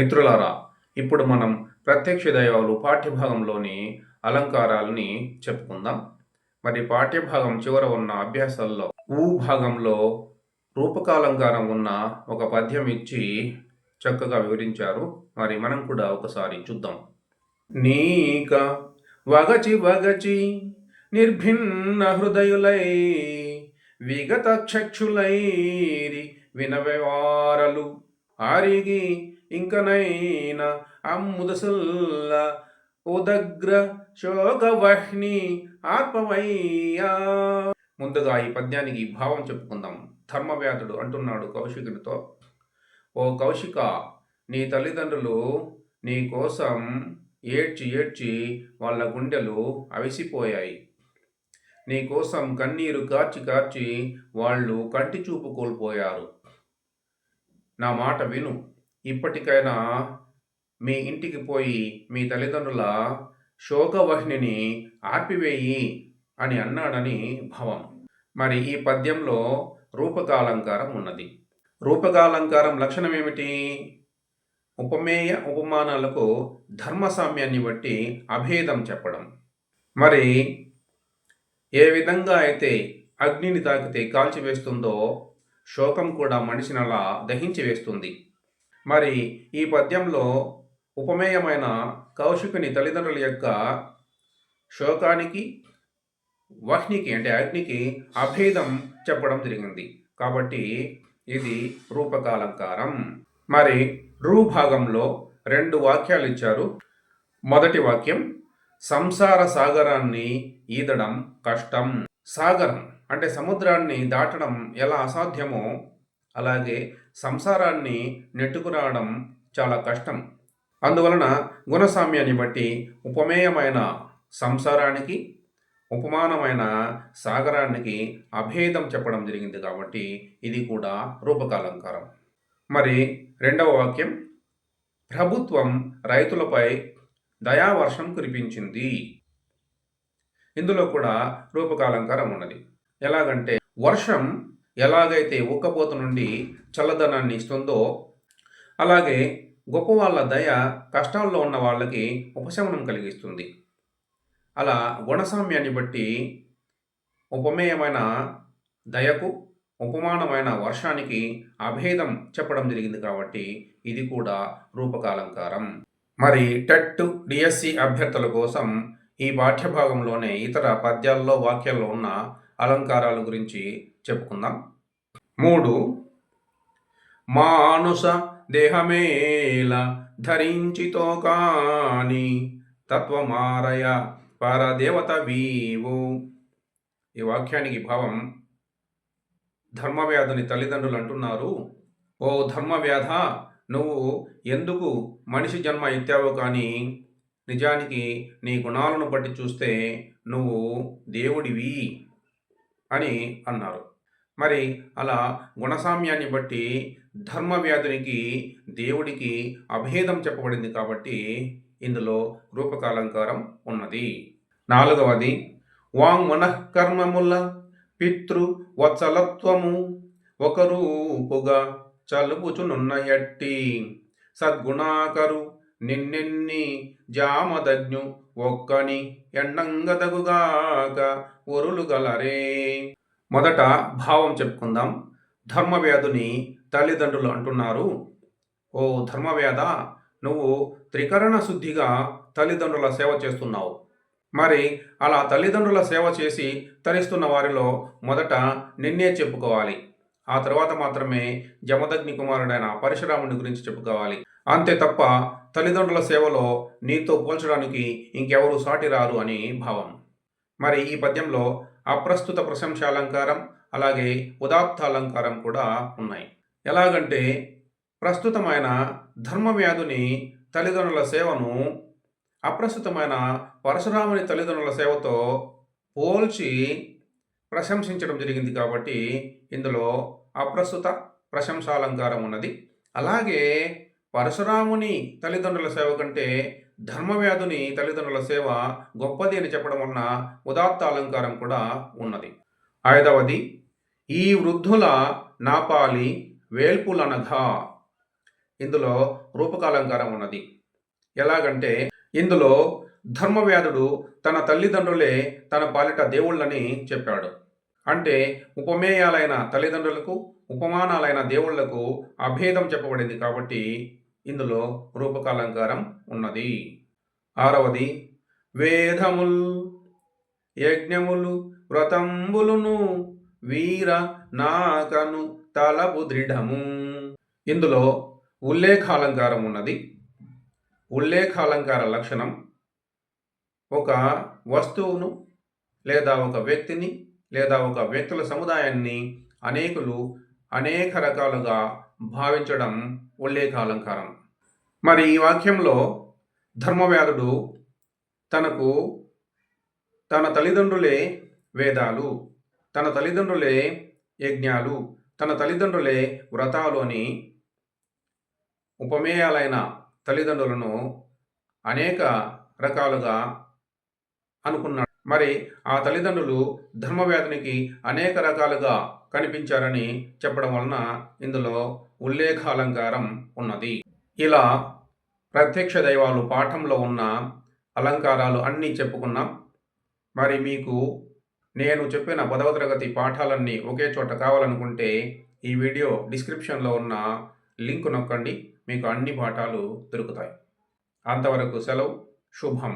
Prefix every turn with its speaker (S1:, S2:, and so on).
S1: మిత్రులారా, ఇప్పుడు మనం ప్రత్యక్ష దైవాలు పాఠ్యభాగంలోని అలంకారాలని చెప్పుకుందాం. మరి పాఠ్యభాగం చివర ఉన్న అభ్యాసాల్లో భాగంలో రూపకాలంకారం ఉన్న ఒక పద్యం ఇచ్చి చక్కగా వివరించారు. మరి మనం కూడా ఒకసారి చూద్దాం. నీక వగచి వగచి నిర్భిన్న హృదయులై విగత చక్షులైరి వినవెవారలు ఆరిగి ఇంకనైనా అమ్ముదసుల్ల ఉదగ్ర శోకవహ్ని ఆత్మవయ్యా. ముందుగా ఈ పద్యానికి భావం చెప్పుకుందాం. ధర్మవ్యాధుడు అంటున్నాడు కౌశికునితో, ఓ కౌశిక, నీ తల్లిదండ్రులు నీ కోసం ఏడ్చి ఏడ్చి వాళ్ళ గుండెలు అవిసిపోయాయి. నీ కోసం కన్నీరు కార్చి కార్చి వాళ్ళు కంటి చూపు కోల్పోయారు. నా మాట విను. ఇప్పటికైనా మీ ఇంటికి పోయి మీ తల్లిదండ్రుల శోకవహ్నిని ఆర్పివేయి అని అన్నాడని భావం. మరి ఈ పద్యంలో రూపకాలంకారం ఉన్నది. రూపకాలంకారం లక్షణం ఏమిటి? ఉపమేయ ఉపమానాలకు ధర్మసామ్యాన్ని బట్టి అభేదం చెప్పడం. మరి ఏ విధంగా అయితే అగ్నిని తాకితే కాల్చివేస్తుందో శోకం కూడా మనిషిని అలా దహించి వేస్తుంది. మరి ఈ పద్యంలో ఉపమేయమైన కౌశికుని తల్లిదండ్రుల యొక్క శోకానికి వహ్నికి అంటే అగ్నికి అభేదం చెప్పడం జరిగింది. కాబట్టి ఇది రూపకాలంకారం. మరి భాగంలో 2 వాక్యాలు ఇచ్చారు. మొదటి వాక్యం, సంసార సాగరాన్ని ఈదడం కష్టం. సాగరం అంటే సముద్రాన్ని దాటడం ఎలా అసాధ్యమో అలాగే సంసారాన్ని నెట్టుకురావడం చాలా కష్టం. అందువలన గుణసామ్యాన్ని బట్టి ఉపమేయమైన సంసారానికి ఉపమానమైన సాగరానికి అభేదం చెప్పడం జరిగింది. కాబట్టి ఇది కూడా రూపకాలంకారం. మరి రెండవ వాక్యం, ప్రభుత్వం రైతులపై దయావర్షం కురిపించింది. ఇందులో కూడా రూపకాలంకారం ఉన్నది. ఎలాగంటే వర్షం ఎలాగైతే ఉక్కపోత నుండి చల్లదనాన్ని ఇస్తుందో అలాగే గొప్ప వాళ్ళ దయ కష్టాల్లో ఉన్న వాళ్ళకి ఉపశమనం కలిగిస్తుంది. అలా గుణసామ్యాన్ని బట్టి ఉపమేయమైన దయకు ఉపమానమైన వర్షానికి అభేదం చెప్పడం జరిగింది. కాబట్టి ఇది కూడా రూపకాలంకారం. మరి టెట్ డిఎస్సి అభ్యర్థుల కోసం ఈ పాఠ్యభాగంలోనే ఇతర పద్యాల్లో వాక్యాల్లో ఉన్న అలంకారాల గురించి చెప్పుకుందాం. 3 మానుష దేహమేల ధరించితో కాని తత్వమారయ పరదేవత వీవు. ఈ వాక్యానికి భావం, ధర్మవ్యాధుని తల్లిదండ్రులు అంటున్నారు, ఓ ధర్మవ్యాధ, నువ్వు ఎందుకు మనిషి జన్మ ఎత్తావో కానీ నిజానికి నీ గుణాలను బట్టి చూస్తే నువ్వు దేవుడివి అని అన్నారు. మరి అలా గుణసామ్యాన్ని బట్టి ధర్మవ్యాధునికి దేవుడికి అభేదం చెప్పబడింది. కాబట్టి ఇందులో రూపకాలంకారం ఉన్నది. 4వది, వాంగ్మనఃకర్మముల పితృ వత్సలత్వము ఒకరూపుగా చలుపుచునున్న ఎట్టి సద్గుణాకరు నిన్నెన్ని జామదజ్ఞు ఒక్కని ఎండంగదగుగాక ఒరులు గలరే. మొదట భావం చెప్పుకుందాం. ధర్మవ్యాధుని తల్లిదండ్రులు అంటున్నారు, ఓ ధర్మవ్యాధ, నువ్వు త్రికరణ శుద్ధిగా తల్లిదండ్రుల సేవ చేస్తున్నావు. మరి అలా తల్లిదండ్రుల సేవ చేసి తరిస్తున్న వారిలో మొదట నిన్నే చెప్పుకోవాలి. ఆ తర్వాత మాత్రమే జమదగ్ని కుమారుడైన పరశురాముని గురించి చెప్పుకోవాలి. అంతే తప్ప తల్లిదండ్రుల సేవలో నీతో పోల్చడానికి ఇంకెవరు సాటి రారు అని భావం. మరి ఈ పద్యంలో అప్రస్తుత ప్రశంసాలంకారం అలాగే ఉదాత్తాలంకారం కూడా ఉన్నాయి. ఎలాగంటే ప్రస్తుతమైన ధర్మవ్యాధుని తల్లిదండ్రుల సేవను అప్రస్తుతమైన పరశురాముని తల్లిదండ్రుల సేవతో పోల్చి ప్రశంసించడం జరిగింది. కాబట్టి ఇందులో అప్రస్తుత ప్రశంసాలంకారం ఉన్నది. అలాగే పరశురాముని తల్లిదండ్రుల సేవ కంటే ధర్మవ్యాధుని తల్లిదండ్రుల సేవ గొప్పది అని చెప్పడం వలన ఉదాత్త అలంకారం కూడా ఉన్నది. 5వది, ఈ వృద్ధుల నాపాలి వేల్పులనగా. ఇందులో రూపకాలంకారం ఉన్నది. ఎలాగంటే ఇందులో ధర్మవ్యాధుడు తన తల్లిదండ్రులే తన పాలిట దేవుళ్ళని చెప్పాడు. అంటే ఉపమేయాలైన తల్లిదండ్రులకు, ఉపమానాలైన దేవుళ్లకు అభేదం చెప్పబడింది కాబట్టి ఇందులో రూపకాలంకారం ఉన్నది. 6వది వేదముల్ యజ్ఞములు వ్రతంబులును వీర నాకను తలపు దృఢము. ఇందులో ఉల్లేఖాలంకారం ఉన్నది. ఉల్లేఖాలంకార లక్షణం ఒక వస్తువును లేదా ఒక వ్యక్తిని లేదా ఒక వ్యక్తుల సముదాయాన్ని అనేకులు అనేక రకాలుగా భావించడం ఉల్లేఖాలంకారం. మరి ఈ వాక్యంలో ధర్మవ్యాధుడు తనకు తన తల్లిదండ్రులే వేదాలు, తన తల్లిదండ్రులే యజ్ఞాలు, తన తల్లిదండ్రులే వ్రతాలు అని ఉపమేయాలైన తల్లిదండ్రులను అనేక రకాలుగా అనుకున్నాడు. మరి ఆ తల్లిదండ్రులు ధర్మవ్యాధునికి అనేక రకాలుగా కనిపించారని చెప్పడం వలన ఇందులో ఉల్లేఖాలంకారం ఉన్నది. ఇలా ప్రత్యక్ష దైవాలు పాఠంలో ఉన్న అలంకారాలు అన్నీ చెప్పుకున్నాం. మరి మీకు నేను చెప్పిన 10వ తరగతి పాఠాలన్నీ ఒకే చోట కావాలనుకుంటే ఈ వీడియో డిస్క్రిప్షన్లో ఉన్న లింక్ నొక్కండి, మీకు అన్ని పాఠాలు దొరుకుతాయి. అంతవరకు సెలవు. శుభం.